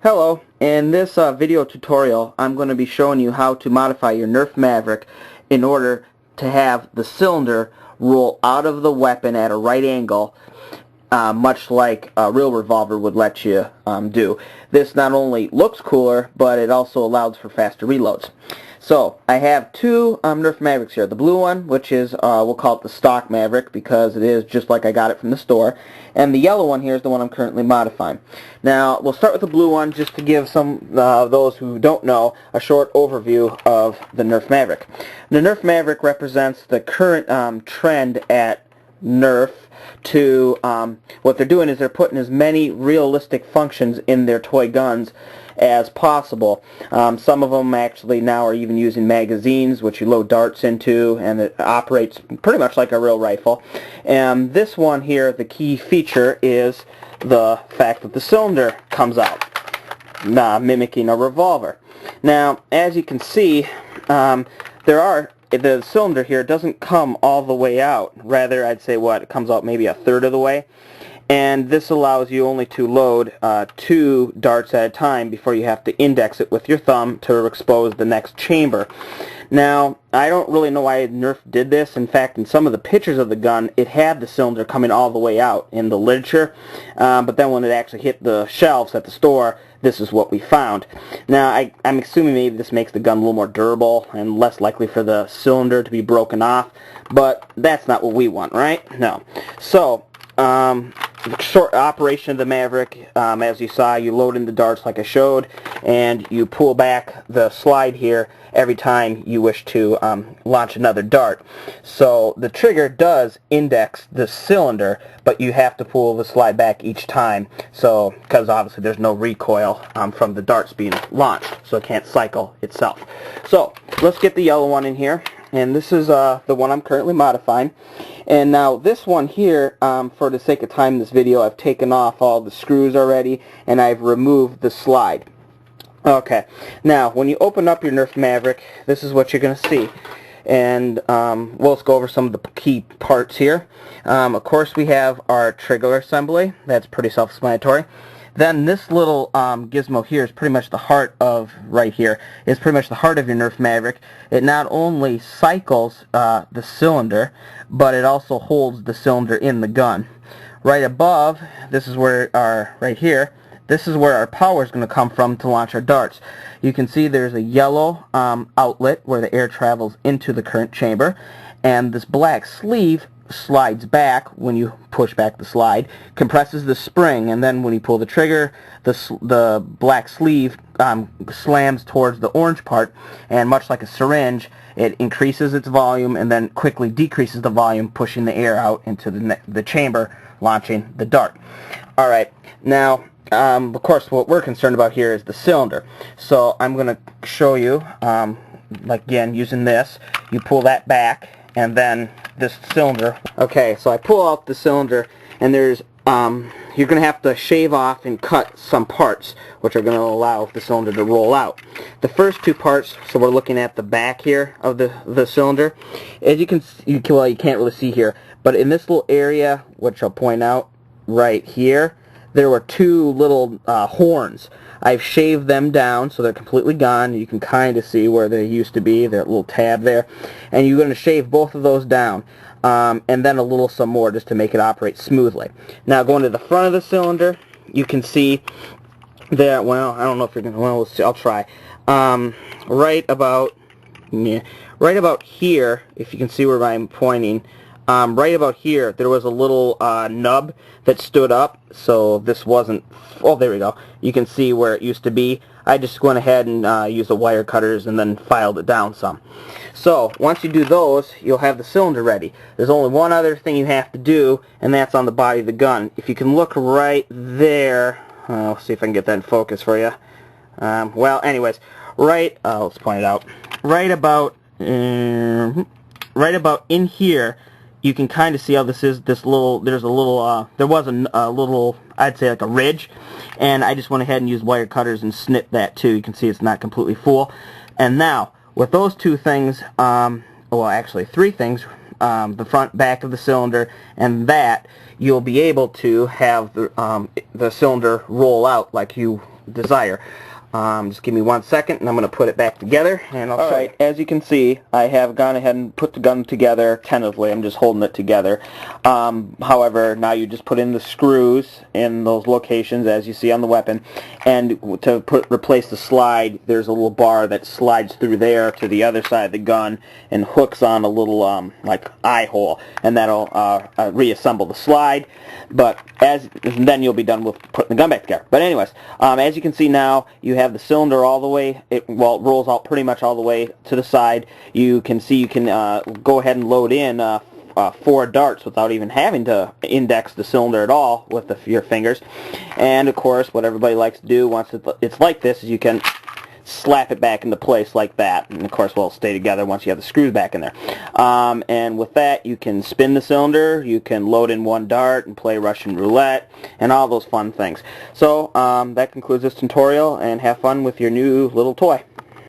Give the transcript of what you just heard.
Hello, in this video tutorial I'm going to be showing you how to modify your Nerf Maverick in order to have the cylinder roll out of the weapon at a right angle, much like a real revolver would let you do. This not only looks cooler, but it also allows for faster reloads. So I have two Nerf Mavericks here. The blue one, which is, we'll call it the stock Maverick because it is just like I got it from the store. And the yellow one here is the one I'm currently modifying. Now, we'll start with the blue one just to give some those who don't know a short overview of the Nerf Maverick. The Nerf Maverick represents the current trend at Nerf to what they're doing is they're putting as many realistic functions in their toy guns as possible. Some of them actually now are even using magazines, which you load darts into, and it operates pretty much like a real rifle. And this one here, the key feature is the fact that the cylinder comes out, mimicking a revolver. Now, as you can see, the cylinder here doesn't come all the way out. Rather, I'd say it comes out maybe a third of the way. And this allows you only to load 2 darts at a time before you have to index it with your thumb to expose the next chamber. Now, I don't really know why Nerf did this. In fact, in some of the pictures of the gun, it had the cylinder coming all the way out in the literature. But then when it actually hit the shelves at the store, this is what we found. Now, I'm assuming maybe this makes the gun a little more durable and less likely for the cylinder to be broken off. But that's not what we want, right? No. So, short operation of the Maverick, as you saw, you load in the darts like I showed, and you pull back the slide here every time you wish to launch another dart. So the trigger does index the cylinder, but you have to pull the slide back each time, so because obviously there's no recoil from the darts being launched, so it can't cycle itself. So let's get the yellow one in here. And this is the one I'm currently modifying. And now this one here, for the sake of time in this video, I've taken off all the screws already, and I've removed the slide. Okay, now when you open up your Nerf Maverick, this is what you're going to see. And we'll just go over some of the key parts here. Of course, we have our trigger assembly. That's pretty self-explanatory. Then this little gizmo here is pretty much the heart of, right here, is pretty much the heart of your Nerf Maverick. It not only cycles the cylinder, but it also holds the cylinder in the gun. Right above, this is where right here, this is where our power is going to come from to launch our darts. You can see there's a yellow outlet where the air travels into the current chamber, and this black sleeve slides back when you push back the slide, compresses the spring, and then when you pull the trigger, the black sleeve slams towards the orange part, and much like a syringe, it increases its volume and then quickly decreases the volume, pushing the air out into the chamber, launching the dart. Alright, now of course what we're concerned about here is the cylinder. So I'm going to show you, like again, using this, you pull that back, and then this cylinder. Okay, so I pull out the cylinder, and there's you're going to have to shave off and cut some parts, which are going to allow the cylinder to roll out. The first two parts, so we're looking at the back here of the cylinder. As you can see, well, you can't really see here, but in this little area, which I'll point out right here, there were 2 little horns. I've shaved them down so they're completely gone. You can kind of see where they used to be, that little tab there. And you're going to shave both of those down, and then some more just to make it operate smoothly. Now going to the front of the cylinder, you can see there, well, I don't know if you're going to, well, let's see, I'll try. Right about here, if you can see where I'm pointing, right about here, there was a little nub that stood up, so this wasn't, oh, there we go. You can see where it used to be. I just went ahead and used the wire cutters and then filed it down some. So, once you do those, you'll have the cylinder ready. There's only one other thing you have to do, and that's on the body of the gun. If you can look right there, I'll see if I can get that in focus for you. Well, anyways, let's point it out. Right about in here, you can kind of see how this is, there was a little, I'd say like a ridge, and I just went ahead and used wire cutters and snipped that too. You can see it's not completely full. And now, with those 2 things, well actually 3 things, the front back of the cylinder, and that you'll be able to have the cylinder roll out like you desire. Just give me 1 second and I'm going to put it back together, and I'll show you. Alright, as you can see, I have gone ahead and put the gun together tentatively. I'm just holding it together. However, now you just put in the screws in those locations as you see on the weapon, and to replace the slide, there's a little bar that slides through there to the other side of the gun and hooks on a little like eye hole, and that'll reassemble the slide. But then you'll be done with putting the gun back together. But anyways, as you can see now, you have the cylinder all the way, it rolls out pretty much all the way to the side. You can see you can go ahead and load in 4 darts without even having to index the cylinder at all with your fingers. And of course, what everybody likes to do once it's like this is you can slap it back into place like that, and of course it'll stay together once you have the screws back in there. And with that, you can spin the cylinder, you can load in 1 dart and play Russian roulette and all those fun things. So that concludes this tutorial, and have fun with your new little toy.